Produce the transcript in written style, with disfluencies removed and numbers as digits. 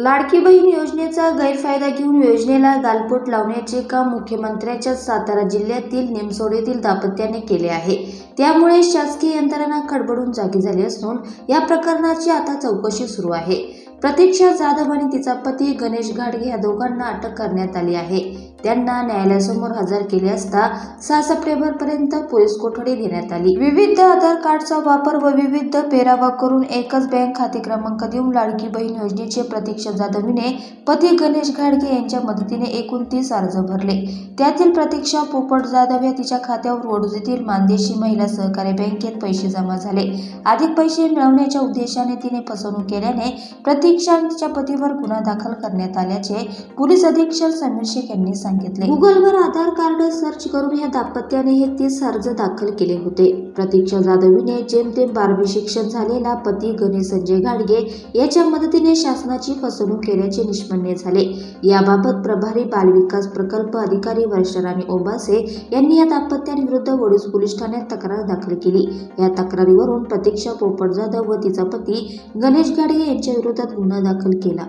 लाडकी बहीण योजनेचा गैरफायदा घेऊन योजनेला गालबोट लावण्याचे काम मुख्यमंत्र्यांच्या सातारा जिल्ह्यातील निमसोड दाम्पत्याने केले आहे। त्यामुळे शासकीय यंत्रणा खडबडून जागी झाली असून या प्रकरणाची आता चौकशी सुरू आहे। प्रतीक्षा जाधव आणि तिचा पती गणेश घाडगे या दोघांना अटक करण्यात आली आहे। त्यांना न्यायालयासमोर हजर केले असता 6 सप्टेंबर पर्यंत पोलीस कोठडी देण्यात आली। विविध आधार कार्डचा वापर व विविध पेरावा करून एकच बँक खाते क्रमांक देऊन लाडकी बहीण योजनेचे प्रतीक्षा जाधव हिने पती गणेश घाडगे यांच्या मदतीने एकूण 30 अर्ज भरले। त्यातील प्रतीक्षा पोपट जाधव या तिच्या खात्यावर वडूज येथील मानदेशी महिला सहकारी बँकेत पैसे जमा झाले। अधिक पैसे मिळवण्याच्या उद्देशाने तिने फसवणूक केल्याने प्रतीक्षा आणि तिच्या पतीवर गुन्हा दाखल करण्यात आल्याचे पोलीस अधीक्षक समीर शेख यांनी सांगितले। गुगलवर आधार कार्ड सर्च करून या दाम्पत्याने हे 30 अर्ज दाखल केले होते। प्रतीक्षा जाधव हिने जेमतेम 12वी शिक्षण झालेला पती गणेश संजय घाडगे याच्या मदतीने शासनाची फसवणूक केल्याचे निष्पन्न झाले। याबाबत प्रभारी बालविकास प्रकल्प अधिकारी वर्षराणी ओबासे यांनी या दाम्पत्यांविरुद्ध वडूज पोलीस ठाण्यात तक्रार दाखल केली। या तक्रारीवरून प्रतीक्षा पोपट जाधव व तिचा पती गणेश घाडगे यांच्या विरोधात गुन्हा दाखल केला।